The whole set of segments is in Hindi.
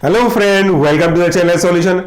Hello friend, welcome to the channel solution.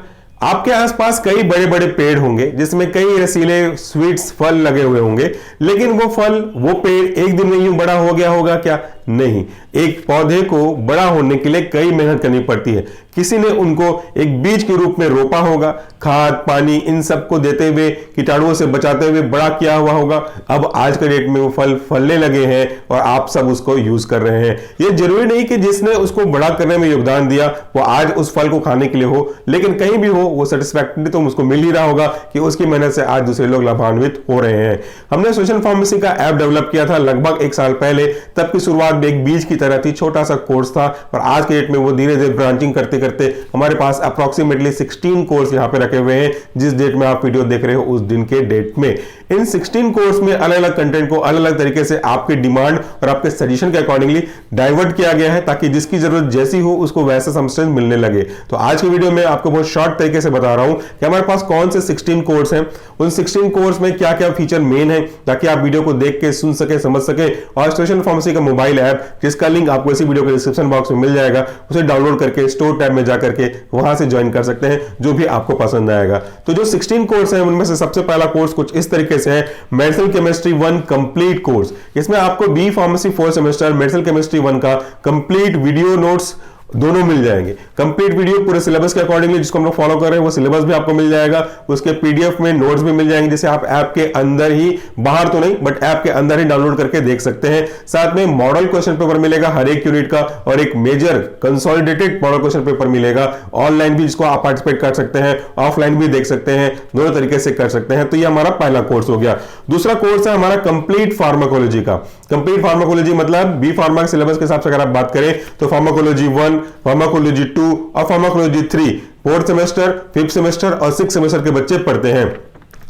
आपके आसपास कई बड़े बड़े पेड़ होंगे जिसमें कई रसीले स्वीट्स फल लगे हुए होंगे, लेकिन वो पेड़ एक दिन में यूं बड़ा हो गया होगा क्या? नहीं। एक पौधे को बड़ा होने के लिए कई मेहनत करनी पड़ती है। किसी ने उनको एक बीज के रूप में रोपा होगा, खाद पानी इन सबको देते हुए, कीटाणुओं से बचाते हुए बड़ा किया हुआ होगा। अब आज के डेट में वो फल फलने लगे हैं और आप सब उसको यूज कर रहे हैं। ये जरूरी नहीं कि जिसने उसको बड़ा करने में योगदान दिया वो आज उस फल को खाने के लिए हो, लेकिन कहीं भी हो वो सेटिस्फैक्टरी तो उसको मिल ही रहा होगा कि उसकी मेहनत से आज दूसरे लोग लाभान्वित हो रहे हैं। हमने सोशल फार्मेसी का ऐप डेवलप किया था लगभग 1 साल पहले। तब की शुरुआत में एक बीज की तरह थी, छोटा सा कोर्स था, और आज के डेट में वो धीरे धीरे ब्रांचिंग करते करते हमारे पास अप्रोक्सीमेटली 16 कोर्स यहां पे रखे हुए हैं। जिस डेट में आप वीडियो देख रहे हो उस दिन के डेट में इन 16 कोर्स में अलग अलग कंटेंट को अलग अलग तरीके से आपके डिमांड और आपके सजेशन के अकॉर्डिंगली डाइवर्ट किया गया है, ताकि जिसकी जरूरत जैसी हो उसको वैसा सब्सटेंस मिलने लगे। तो आज की वीडियो में आपको बहुत शॉर्ट तरीके से बता रहा हूं कि हमारे पास कौन से 16 कोर्स हैं, उन 16 कोर्स में क्या क्या फीचर मेन है, ताकि आप वीडियो को देख के सुन सके, समझ सके। और सोशल फार्मेसी का मोबाइल ऐप, जिसका लिंक आपको इसी वीडियो के डिस्क्रिप्शन बॉक्स में मिल जाएगा, उसे डाउनलोड करके स्टोर टैब में जाकर के वहां से ज्वाइन कर सकते हैं, जो भी आपको पसंद आएगा। तो जो 16 कोर्स हैं उनमें से सबसे पहला कोर्स कुछ इस तरीके से है, मेडिसिनल केमिस्ट्री 1 कंप्लीट कोर्स। इसमें आपको B pharmacy 4 semester medicinal chemistry 1 का कंप्लीट वीडियो नोट्स दोनों मिल जाएंगे। कंप्लीट वीडियो पूरे सिलेबस के अकॉर्डिंगली जिसको हम लोग फॉलो कर रहे हैं वो सिलेबस भी आपको मिल जाएगा, उसके पीडीएफ में नोट्स भी मिल जाएंगे, जिसे आप ऐप के अंदर ही, बाहर तो नहीं बट ऐप के अंदर ही डाउनलोड करके देख सकते हैं। साथ में मॉडल क्वेश्चन पेपर मिलेगा हर एक यूनिट का, और एक major consolidated model question paper मिलेगा। ऑनलाइन भी जिसको आप पार्टिसिपेट कर सकते हैं, ऑफलाइन भी देख सकते हैं, दोनों तरीके से कर सकते हैं। तो ये हमारा पहला कोर्स हो गया। दूसरा कोर्स है हमारा कंप्लीट फार्माकोलॉजी का। कंप्लीट फार्माकोलॉजी मतलब बी फार्मा के सिलेबस के हिसाब से अगर आप बात करें तो फार्माकोलॉजी 1, फार्माकोलॉजी 2 और pharmacology 3 4th semester, 5th semester और 6th सेमेस्टर के बच्चे पढ़ते हैं।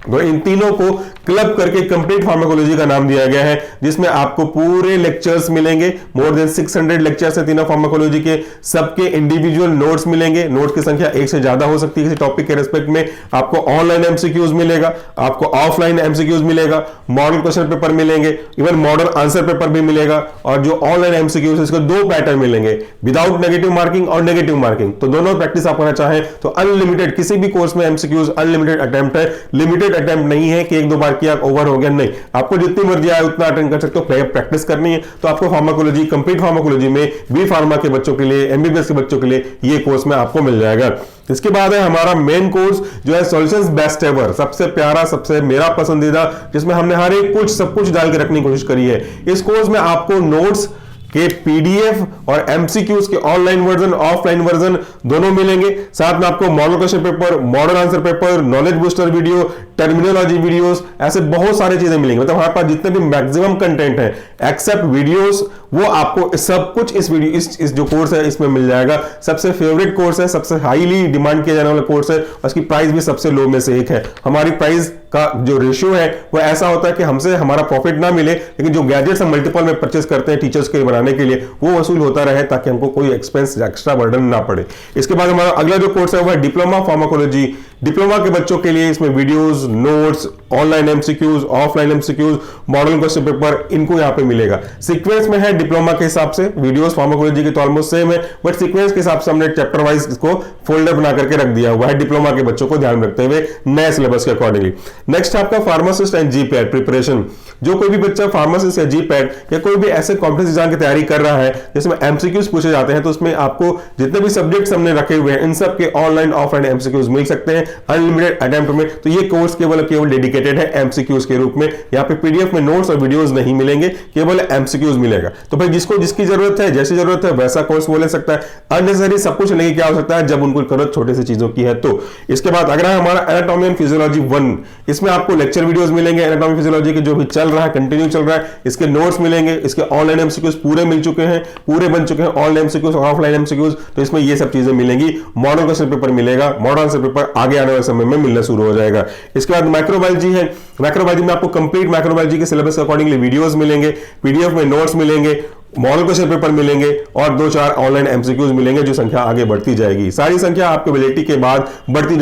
तो इन तीनों को क्लब करके कंप्लीट फार्माकोलॉजी का नाम दिया गया है, जिसमें आपको पूरे लेक्चर्स मिलेंगे। मोर देन 600 लेक्चर्स है तीनों फार्माकोलॉजी के, सबके इंडिविजुअल नोट्स मिलेंगे। नोट्स की संख्या एक से ज्यादा हो सकती है किसी टॉपिक के रेस्पेक्ट में। आपको ऑनलाइन एमसीक्यूज मिलेगा, आपको ऑफलाइन एमसीक्यूज मिलेगा, मॉडल क्वेश्चन पेपर मिलेंगे, इवन मॉडल आंसर पेपर भी मिलेगा। और जो ऑनलाइन एमसीक्यूज इसको 2 पैटर्न मिलेंगे, विदाउट नेगेटिव मार्किंग और नेगेटिव मार्किंग। तो दोनों प्रैक्टिस आप करना चाहें तो अनलिमिटेड, किसी भी कोर्स में एमसीक्यूज अनलिमिटेड अटेम्प्ट है। लिमिटेड अटेम्प्ट नहीं है कि 1-2 बार किया ओवर हो गया, नहीं, आपको जितनी मर्जी आए उतना अटेंड कर सकते हो। प्रैक्टिस करनी है तो आपको फार्माकोलॉजी, कंप्लीट फार्माकोलॉजी में बी फार्मा के बच्चों के लिए, एमबीबीएस के बच्चों के लिए ये कोर्स में आपको मिल जाएगा। इसके बाद है हमारा मेन कोर्स जो है सॉल्यूशंस बेस्ट एवर, सबसे प्यारा, सबसे मेरा पसंदीदा, जिसमें हमने हर एक कुछ सब कुछ डाल के रखने की कोशिश करी है। इस कोर्स में आपको नोट्स के पीडीएफ और एमसीक्यूज के ऑनलाइन वर्जन, ऑफलाइन वर्जन दोनों मिलेंगे। साथ में आपको model question paper, model answer paper, knowledge booster video, terminology videos, ऐसे बहुत सारी चीजें मिलेंगी। मतलब हमारे पास जितने भी मैक्सिमम कंटेंट है एक्सेप्ट वीडियोस, वो आपको सब कुछ इस वीडियो इस जो कोर्स है इसमें मिल जाएगा। सबसे फेवरेट कोर्स है, सबसे हाईली डिमांड किया जाने वाला कोर्स है, और इसकी प्राइस भी सबसे लो में से एक है। हमारी प्राइस का जो रेशियो है वो ऐसा होता है कि हमसे हमारा प्रॉफिट ना मिले, लेकिन जो गैजेट्स हम मल्टीपल में परचेस करते हैं टीचर्स के बनाने के लिए, वो वसूल होता रहे, ताकि हमको कोई एक्सपेंस एक्स्ट्रा बर्डन ना पड़े। इसके बाद हमारा अगला जो कोर्स है वो है डिप्लोमा फार्माकोलॉजी। डिप्लोमा के बच्चों के लिए इसमें videos, notes, online MCQs, offline MCQs, model question paper, इनको यहां पे मिलेगा। सीक्वेंस में है डिप्लोमा के हिसाब से, वीडियोस फार्माकोलॉजी के तो ऑलमोस्ट सेम है, बट सीक्वेंस के हिसाब से हमने चैप्टर वाइज इसको फोल्डर बना करके रख दिया हुआ है डिप्लोमा के बच्चों को ध्यान रखते हुए, नए सिलेबस के अकॉर्डिंगली। नेक्स्ट है आपका फार्मासिस्ट एंड जीपैट प्रिपरेशन। जो कोई भी बच्चा फार्मासिस्ट या जीपैट या कोई भी ऐसे कॉम्पिटेटिव एग्जाम की तैयारी कर रहा है जिसमें एमसीक्यूज पूछे जाते हैं, तो उसमें आपको जितने भी सब्जेक्ट्स हमने रखे हुए हैं इन सब के ऑनलाइन ऑफलाइन एमसीक्यूज मिल सकते हैं अनलिमिटेड अटेम्प्ट में। तो ये कोर्स केवल डेडिकेटेड है एमसीक्यूज के रूप में। यहाँ पे पीडीएफ में नोट्स और वीडियोस नहीं मिलेंगे, केवल एमसीक्यूज मिलेगा। तो भाई जिसको जिसकी जरूरत है, जैसी जरूरत है वैसा कोर्स वो ले सकता है। अननेसेसरी सब कुछ लेके क्या हो सकता है जब उनको जरूरत छोटे से चीजों की है। तो इसके बाद अगर हमारा एनाटॉमी एंड फिजियोलॉजी 1, इसमें आपको लेक्चर वीडियोस मिलेंगे एनाटॉमी फिजियोलॉजी के, जो भी चल रहा है, कंटिन्यू चल रहा है, इसके नोट्स मिलेंगे, इसके ऑनलाइन एमसीक्यूज पूरे मिल चुके हैं, पूरे बन चुके हैं ऑनलाइन एमसीक्यूज और ऑफलाइन एमसीक्यूज। तो इसमें ये सब चीजें मिलेंगी। मॉडल क्वेश्चन पेपर मिलेगा, मॉडल आंसर पेपर आगे आने वाले समय में मिलना शुरू हो जाएगा। इसके बाद माइक्रोबायोलॉजी है। माइक्रोबायोलॉजी में आपको कंप्लीट माइक्रोबायोलॉजी के सिलेबस के अकॉर्डिंगली वीडियोस मिलेंगे, पीडीएफ में नोट्स मिलेंगे, मॉडल क्वेश्चन पेपर मिलेंगे और 2-4 ऑनलाइन एमसीक्यूज मिलेंगे, जो संख्या आगे बढ़ती जाएगी। सारी संख्या आपके वैलिडिटी के बाद बढ़ती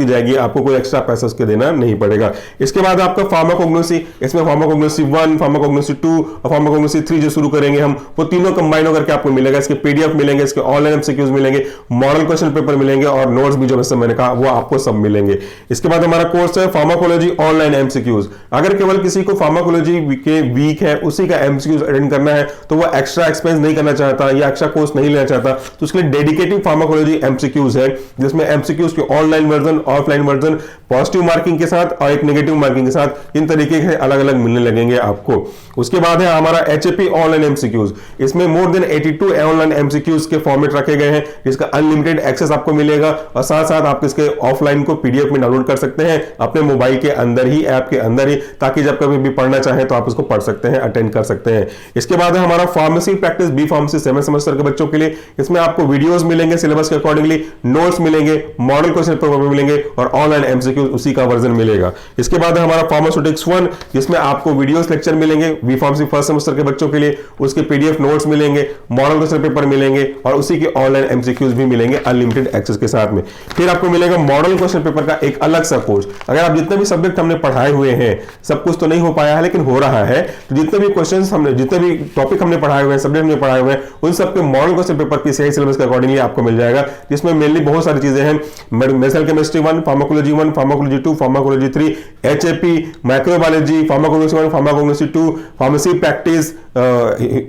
जाएगी, आपको कोई एक्स्ट्रा पैसा उसके देना नहीं पड़ेगा। इसके बाद आपका फार्माकोग्नोसी, इसमें फार्माकोग्नोसी 1, फार्माकोग्नोसी 2 और फार्माकोग्नोसी 3 जो शुरू करेंगे हम, वो तीनों कंबाइन होकर के आपको मिलेगा। इसके पीडीएफ मिलेंगे, इसके ऑनलाइन एमसीक्यूज मिलेंगे, मॉडल क्वेश्चन पेपर मिलेंगे और नोट्स भी जो मैंने कहा वो आपको सब मिलेंगे। इसके बाद हमारा कोर्स है फार्माकोलॉजी ऑनलाइन एमसीक्यूज। अगर केवल किसी को फार्माकोलॉजी के वीक है, उसी का एमसीक्यूज अटेंड करना है, तो वो एक्स्ट्रा एक्सपेंस नहीं करना चाहता या एक्स्ट्रा कोर्स नहीं लेना चाहता, तो उसके लिए डेडिकेटेड फार्माकोलॉजी एमसीक्यूज है, जिसमें एमसीक्यूज के online version, offline version, positive marking के साथ और एक नेगेटिव मार्किंग के साथ, इन तरीके से अलग अलग मिलने लगेंगे आपको। उसके बाद है हमारा एचएपी ऑनलाइन एमसीक्यूज। इसमें मोर देन 82 ऑनलाइन एमसीक्यूज के फॉर्मेट रखे गए हैं, जिसका अनलिमिटेड एक्सेस आपको मिलेगा और साथ साथ आप इसके ऑफलाइन को पीडीएफ में डाउनलोड कर सकते हैं अपने मोबाइल के अंदर ही, ऐप के अंदर ही, ताकि जब कभी भी पढ़ना चाहें तो आप उसको पढ़ सकते हैं, अटेंड कर सकते हैं। इसके बाद है हमारा pharmacy practice B pharmacy 7 semester के बच्चों के लिए। इसमें आपको वीडियोस मिलेंगे सिलेबस के अकॉर्डिंगली, नोट्स मिलेंगे, मॉडल क्वेश्चन पेपर मिलेंगे और ऑनलाइन एमसीक्यूज उसी का वर्जन मिलेगा। इसके बाद है हमारा फार्मास्यूटिक्स 1, जिसमें आपको वीडियोस लेक्चर मिलेंगे बी फार्मेसी फर्स्ट सेमेस्टर के बच्चों के लिए, उसके पीडीएफ नोट्स मिलेंगे, मॉडल क्वेश्चन पेपर मिलेंगे और उसी के ऑनलाइन एमसीक्यूज भी मिलेंगे अनलिमिटेड एक्सेस के साथ में। फिर आपको मिलेगा मॉडल क्वेश्चन पेपर का एक अलग सा कोर्स। अगर आप जितने भी सब्जेक्ट हमने पढ़ाए हुए हैं, सब कुछ तो नहीं हो पाया है लेकिन हो रहा है, तो जितने भी क्वेश्चंस हमने, जितने भी टॉपिक हमने पढ़ाए हुए हैं, सब्जेक्ट हमने पढ़ाए हुए हैं, उन सबके मॉडल क्वेश्चन पेपर की सही सिलेबस के अकॉर्डिंगली आपको मिल जाएगा, जिसमें मेनली बहुत सारी चीजें हैं। Medical chemistry 1, pharmacology 1, pharmacology 2, pharmacology 3, HAP, microbiology, pharmacognosy 1, pharmacognosy 2, pharmacy practice,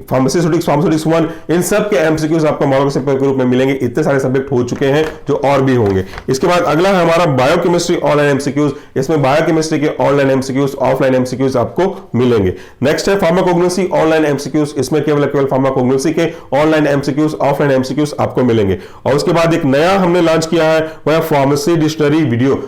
pharmaceutics 1, इन सब के एमसीक्यूज आपको मॉडल क्वेश्चन पेपर के रूप में मिलेंगे। इतने सारे सब्जेक्ट हो चुके हैं जो और भी होंगे। इसके बाद अगला है हमारा बायोकेमिस्ट्री ऑनलाइन एमसीक्यूज। इसमें बायोकेमिस्ट्री के ऑनलाइन एमसीक्यूज, ऑफलाइन एमसीक्यूज आपको मिलेंगे। नेक्स्ट है फार्माकोग्नोसी ऑनलाइन एमसीक्यूज। इसमें केवल फार्माकोग्नोसी के ऑनलाइन एमसीक्यूज, ऑफलाइन एमसीक्यूज आपको मिलेंगे। और उसके बाद एक नया हमने लॉन्च किया है, वह pharmacy dictionary video.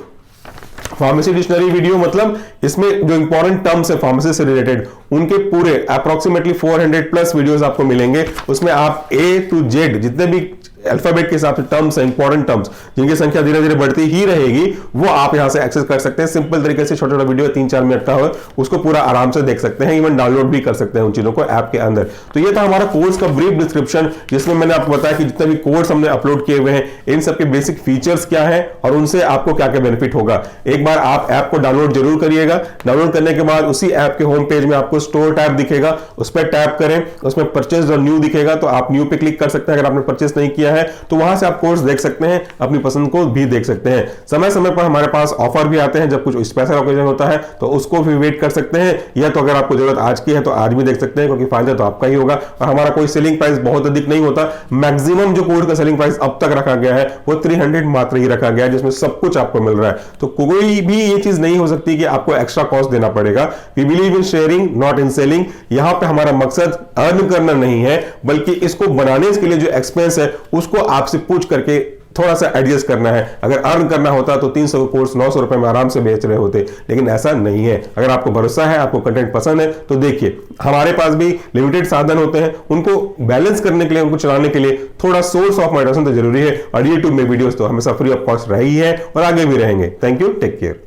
Pharmacy dictionary video मतलब इसमें जो इंपॉर्टेंट टर्म्स है फार्मेसी से रिलेटेड, उनके पूरे अप्रोक्सीमेटली 400 प्लस वीडियोस आपको मिलेंगे। उसमें आप ए टू जेड जितने भी अल्फाबेट के हिसाब से टर्म्स है, इंपॉर्टेंट टर्म्स जिनकी संख्या धीरे धीरे बढ़ती ही रहेगी, वो आप यहां से एक्सेस कर सकते हैं। सिंपल तरीके से छोटा छोटा वीडियो 3-4 मिनट का हो, उसको पूरा आराम से देख सकते हैं, इवन डाउनलोड भी कर सकते हैं उन चीजों को ऐप के अंदर। तो ये था हमारा कोर्स का ब्रीफ डिस्क्रिप्शन, जिसमें मैंने आपको बताया कि जितने भी कोर्स हमने अपलोड किए हुए हैं, इन सबके बेसिक फीचर्स क्या है और उनसे आपको क्या क्या बेनिफिट होगा। एक बार आप ऐप को डाउनलोड जरूर करिएगा। डाउनलोड करने के बाद उसी ऐप के होम पेज में आपको स्टोर टैब दिखेगा, उस पर टैप करें, उसमें परचेज और न्यू दिखेगा, तो आप न्यू पे क्लिक कर सकते हैं। अगर आपने परचेज नहीं किया है तो वहां से कोर्स देख सकते हैं, अपनी पसंद को भी देख सकते हैं। समय समय पर हमारे पास ऑफर भी आते हैं, जब कुछ स्पेशल ओकेजन होता है तो उसको भी वेट कर सकते हैं, या तो अगर आपको जरूरत आज की है तो आज भी देख सकते हैं, क्योंकि फायदा तो आपका ही होगा। और हमारा कोई सेलिंग प्राइस बहुत अधिक नहीं होता। मैक्सिमम जो कोर्स का सेलिंग प्राइस अब तक रखा गया है वो 300 मात्र ही रखा गया है, जिसमें सब कुछ आपको मिल रहा है। तो कोई भी ये चीज नहीं हो सकती कि आपको एक्स्ट्रा कॉस्ट देना पड़ेगा। We believe in sharing not in selling. यहां पे हमारा मकसद अर्न करना नहीं है, बल्कि इसको बनाने के लिए जो एक्सपेंस है उसको आपसे पूछ करके थोड़ा सा एडजस्ट करना है। अगर अर्न करना होता तो 300 कोर्स 900 रुपए में आराम से बेच रहे होते, लेकिन ऐसा नहीं है। अगर आपको भरोसा है, आपको कंटेंट पसंद है, तो देखिए हमारे पास भी लिमिटेड साधन होते हैं, उनको बैलेंस करने के लिए, उनको चलाने के लिए थोड़ा सोर्स ऑफ मोटिवेशन तो जरूरी है। और यूट्यूब में वीडियोस तो हमेशा फ्री ऑफ कॉस्ट रही है और आगे भी रहेंगे। Thank you, take care.